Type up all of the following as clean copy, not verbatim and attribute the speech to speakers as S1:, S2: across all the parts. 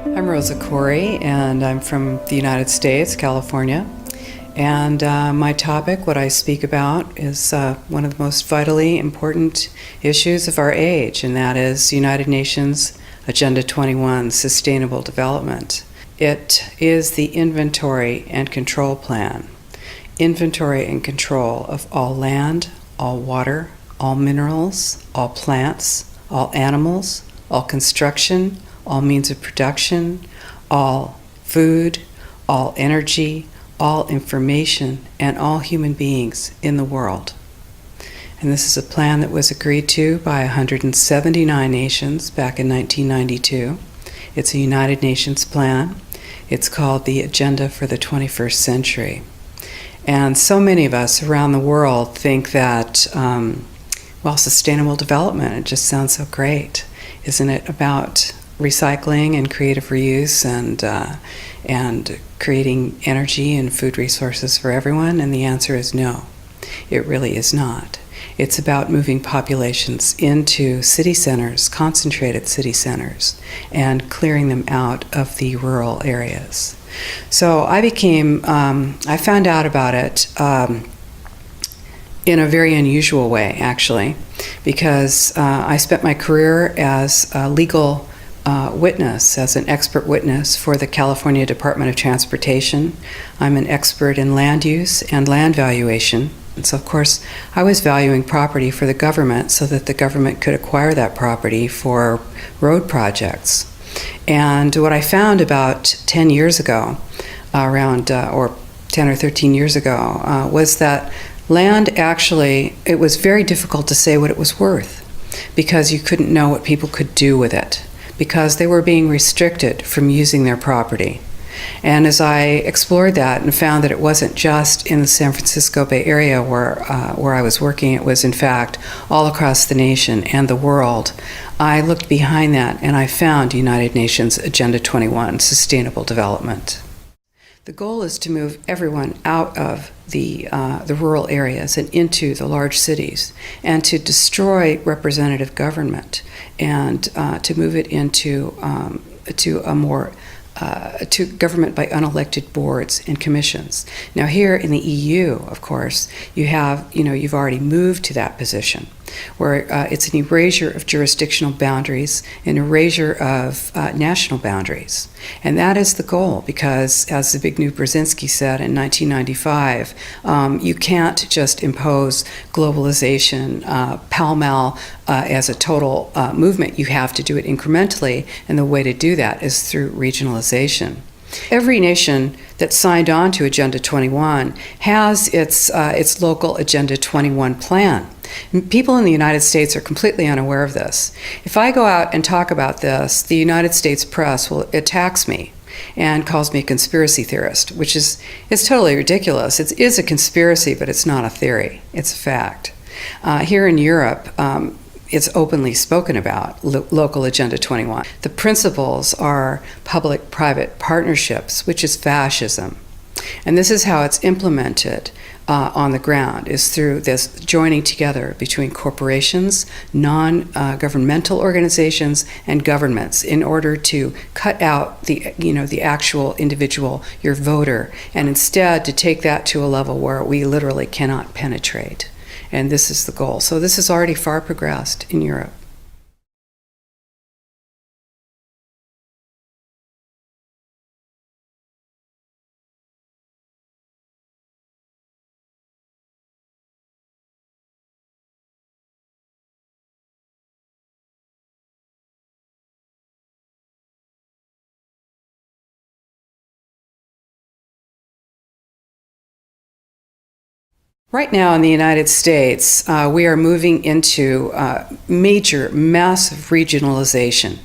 S1: I'm Rosa Koire, and I'm from the United States, California. And my topic, what I speak about, is one of the most vitally important issues of our age, and that is United Nations Agenda 21, Sustainable Development. It is the inventory and control plan. Inventory and control of all land, all water, all minerals, all plants, all animals, all construction, all means of production, all food, all energy, all information, and all human beings in the world. And this is a plan that was agreed to by 179 nations back in 1992. It's a United Nations plan. It's called the Agenda for the 21st Century. And so many of us around the world think that, sustainable development, it just sounds so great. Isn't it about recycling and creative reuse and creating energy and food resources for everyone? And the answer is no, it really is not. It's about moving populations into city centers, concentrated city centers, and clearing them out of the rural areas. So I found out about it in a very unusual way, actually, because I spent my career as a legal witness, as an expert witness for the California Department of Transportation. I'm an expert in land use and land valuation. And so, of course, I was valuing property for the government so that the government could acquire that property for road projects. And what I found about 10 years ago, or 10 or 13 years ago, was that land actually, it was very difficult to say what it was worth because you couldn't know what people could do with it, because they were being restricted from using their property. And as I explored that and found that it wasn't just in the San Francisco Bay Area where I was working, it was in fact all across the nation and the world, I looked behind that and I found United Nations Agenda 21, Sustainable Development. The goal is to move everyone out of the rural areas and into the large cities, and to destroy representative government, and to move it into to government by unelected boards and commissions. Now, here in the EU, of course, you've already moved to that position, where it's an erasure of jurisdictional boundaries, an erasure of national boundaries. And that is the goal, because as Zbigniew Brzezinski said in 1995, you can't just impose globalization pell-mell as a total movement. You have to do it incrementally, and the way to do that is through regionalization. Every nation that signed on to Agenda 21 has its local Agenda 21 plan. People in the United States are completely unaware of this. If I go out and talk about this, the United States press attacks me and calls me a conspiracy theorist, which is totally ridiculous. It is a conspiracy, but it's not a theory. It's a fact. Here in Europe, it's openly spoken about, local Agenda 21. The principles are public-private partnerships, which is fascism. And this is how it's implemented on the ground, is through this joining together between corporations, non-governmental organizations, and governments in order to cut out the actual individual, your voter, and instead to take that to a level where we literally cannot penetrate. And this is the goal. So this is already far progressed in Europe. Right now in the United States, we are moving into massive regionalization.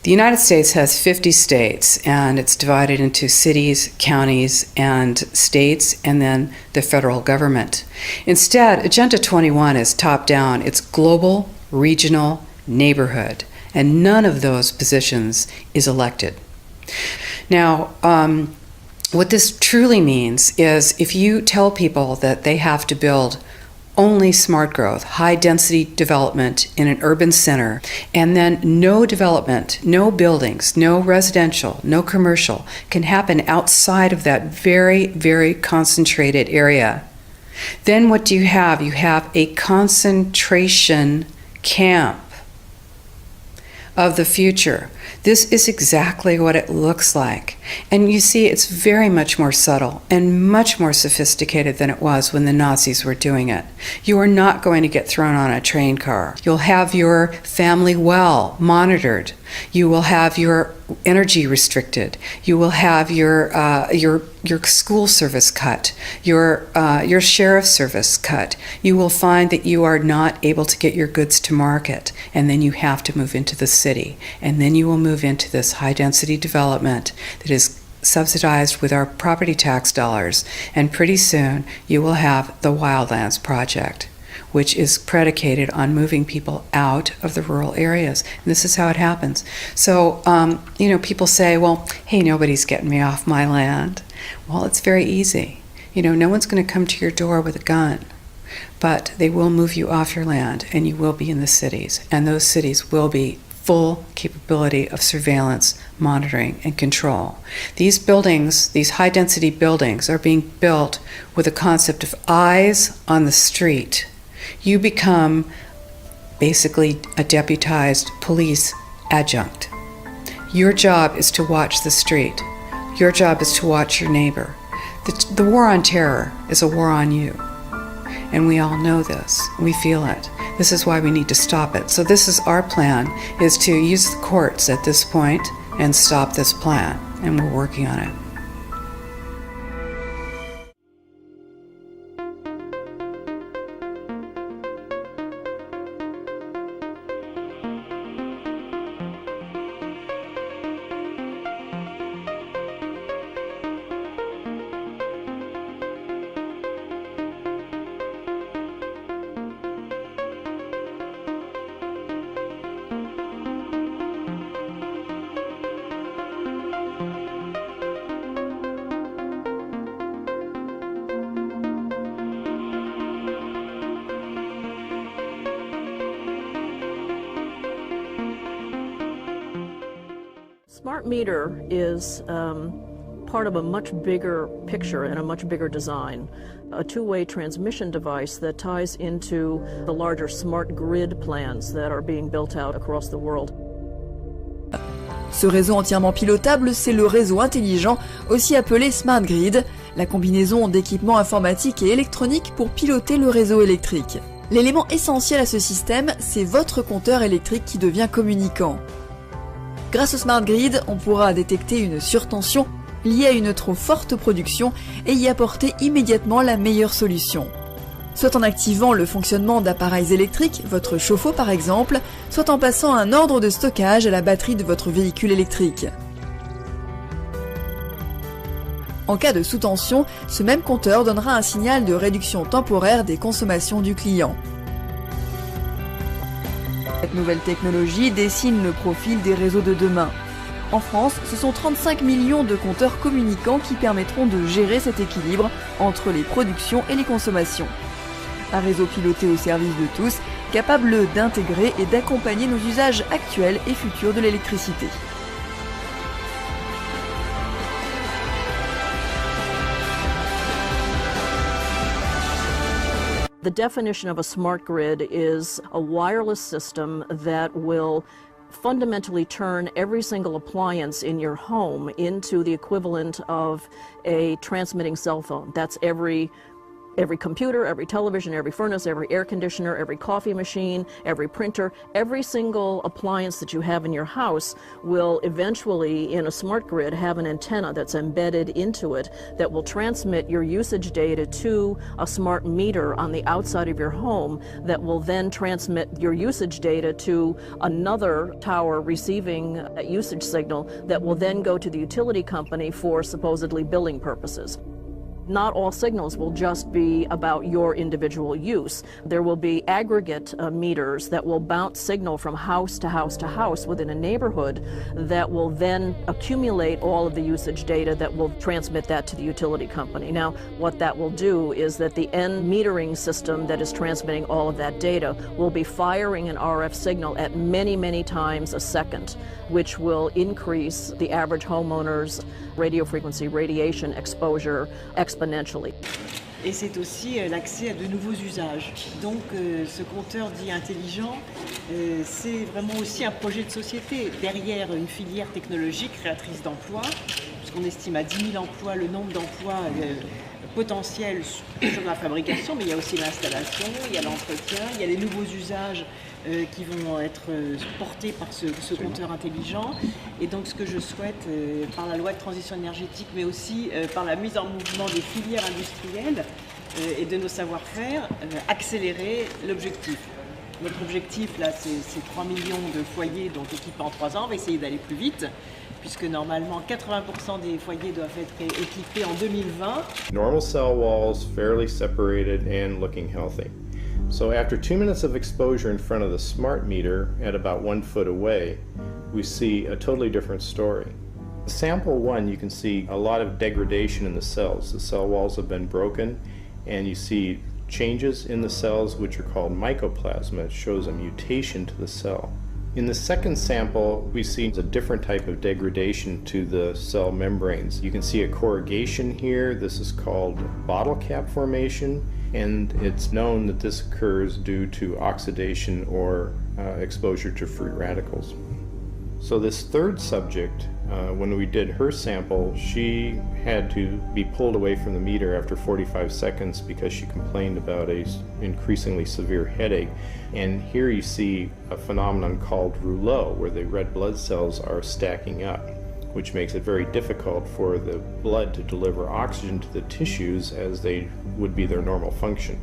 S1: The United States has 50 states, and it's divided into cities, counties, and states, and then the federal government. Instead, Agenda 21 is top-down. It's global, regional, neighborhood, and none of those positions is elected. Now, what this truly means is if you tell people that they have to build only smart growth, high density development in an urban center, and then no development, no buildings, no residential, no commercial can happen outside of that very, very concentrated area. Then what do you have? You have a concentration camp of the future. This is exactly what it looks like. And you see, it's very much more subtle and much more sophisticated than it was when the Nazis were doing it. You are not going to get thrown on a train car. You'll have your family well monitored. You will have your energy restricted. You will have your school service cut, your sheriff service cut. You will find that you are not able to get your goods to market, and then you have to move into the city, and then you will move into this high-density development that is subsidized with our property tax dollars, and pretty soon you will have the Wildlands Project, which is predicated on moving people out of the rural areas. And this is how it happens. So, people say, well, hey, nobody's getting me off my land. Well, it's very easy. No one's going to come to your door with a gun, but they will move you off your land, and you will be in the cities. And those cities will be full capability of surveillance, monitoring, and control. These buildings, these high-density buildings, are being built with a concept of eyes on the street. You become basically a deputized police adjunct. Your job is to watch the street. Your job is to watch your neighbor. The war on terror is a war on you. And we all know this. We feel it. This is why we need to stop it. So this is our plan, is to use the courts at this point and stop this plan. And we're working on it.
S2: Smart meter is part of a much bigger picture and a much bigger design. A two-way transmission device that ties into the larger smart grid plans that are being built out across the world.
S3: Ce réseau entièrement pilotable, c'est le réseau intelligent, aussi appelé Smart Grid, la combinaison d'équipements informatiques et électroniques pour piloter le réseau électrique. L'élément essentiel à ce système, c'est votre compteur électrique qui devient communicant. Grâce au Smart Grid, on pourra détecter une surtension liée à une trop forte production et y apporter immédiatement la meilleure solution. Soit en activant le fonctionnement d'appareils électriques, votre chauffe-eau par exemple, soit en passant un ordre de stockage à la batterie de votre véhicule électrique. En cas de sous-tension, ce même compteur donnera un signal de réduction temporaire des consommations du client. Cette nouvelle technologie dessine le profil des réseaux de demain. En France, ce sont 35 millions de compteurs communicants qui permettront de gérer cet équilibre entre les productions et les consommations. Un réseau piloté au service de tous, capable d'intégrer et d'accompagner nos usages actuels et futurs de l'électricité.
S2: The definition of a smart grid is a wireless system that will fundamentally turn every single appliance in your home into the equivalent of a transmitting cell phone. That's every computer, every television, every furnace, every air conditioner, every coffee machine, every printer, every single appliance that you have in your house will eventually, in a smart grid, have an antenna that's embedded into it that will transmit your usage data to a smart meter on the outside of your home that will then transmit your usage data to another tower receiving a usage signal that will then go to the utility company for supposedly billing purposes. Not all signals will just be about your individual use. There will be aggregate meters that will bounce signal from house to house to house within a neighborhood that will then accumulate all of the usage data that will transmit that to the utility company. Now, what that will do is that the end metering system that is transmitting all of that data will be firing an RF signal at many, many times a second, which will increase the average homeowner's radio frequency radiation exposure exponentially.
S4: Et c'est aussi l'accès à de nouveaux usages. Donc ce compteur dit intelligent, c'est vraiment aussi un projet de société derrière une filière technologique créatrice d'emplois, puisqu'on estime à 10 000 emplois le nombre d'emplois potentiels sur la fabrication, mais il y a aussi l'installation, il y a l'entretien, il y a les nouveaux usages qui vont être portés par ce compteur intelligent. Et donc ce que je souhaite, par la loi de transition énergétique, mais aussi par la mise en mouvement des filières industrielles et de nos savoir-faire, accélérer l'objectif. Notre objectif, là, c'est 3 millions de foyers donc équipés en 3 ans. On va essayer d'aller plus vite, puisque normalement 80% des foyers doivent être équipés en 2020.
S5: Normal cell walls, fairly separated and looking healthy. So after 2 minutes of exposure in front of the smart meter at about 1 foot away, we see a totally different story. Sample 1, you can see a lot of degradation in the cells. The cell walls have been broken, and you see changes in the cells which are called mycoplasma. It shows a mutation to the cell. In the second sample, we see a different type of degradation to the cell membranes. You can see a corrugation here. This is called bottle cap formation, and it's known that this occurs due to oxidation or exposure to free radicals. So this third subject, when we did her sample, she had to be pulled away from the meter after 45 seconds because she complained about an increasingly severe headache. And here you see a phenomenon called rouleau, where the red blood cells are stacking up, which makes it very difficult for the blood to deliver oxygen to the tissues as they would be their normal function.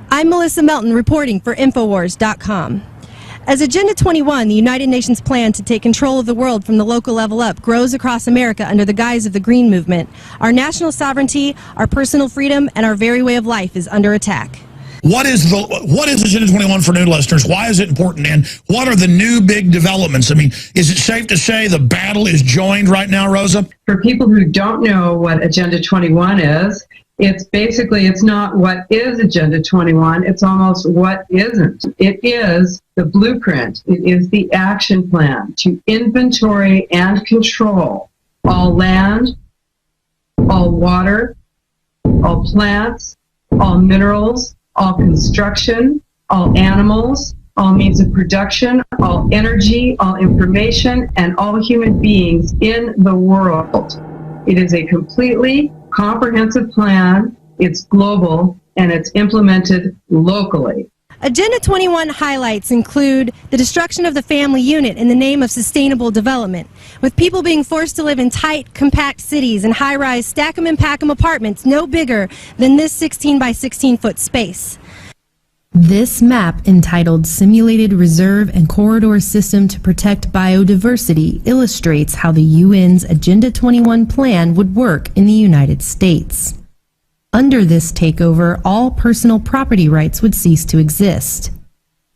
S6: I'm Melissa Melton reporting for Infowars.com. As Agenda 21, the United Nations plan to take control of the world from the local level up, grows across America under the guise of the Green Movement, our national sovereignty, our personal freedom, and our very way of life is under attack.
S7: What is Agenda 21 for new listeners? Why is it important? And what are the new big developments? I mean, is it safe to say the battle is joined right now, Rosa?
S8: For people who don't know what Agenda 21 is, it's not what is Agenda 21, it's almost what isn't. It is the blueprint, it is the action plan to inventory and control all land, all water, all plants, all minerals, all construction, all animals, all means of production, all energy, all information, and all human beings in the world. It is a completely comprehensive plan, it's global, and it's implemented locally.
S6: Agenda 21 highlights include the destruction of the family unit in the name of sustainable development, with people being forced to live in tight, compact cities and high-rise stack-em and pack-em apartments no bigger than this 16 by 16 foot space. This map, entitled Simulated Reserve and Corridor System to Protect Biodiversity, illustrates how the UN's Agenda 21 plan would work in the United States. Under this takeover, all personal property rights would cease to exist.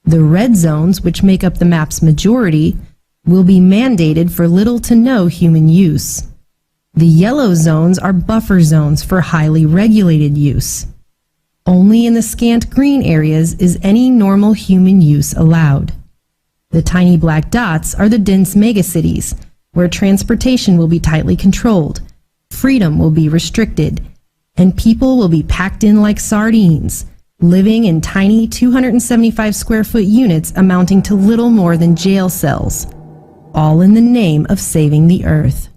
S6: The red zones, which make up the map's majority, will be mandated for little to no human use. The yellow zones are buffer zones for highly regulated use. Only in the scant green areas is any normal human use allowed. The tiny black dots are the dense megacities, where transportation will be tightly controlled, freedom will be restricted, and people will be packed in like sardines, living in tiny 275 square foot units amounting to little more than jail cells, all in the name of saving the earth.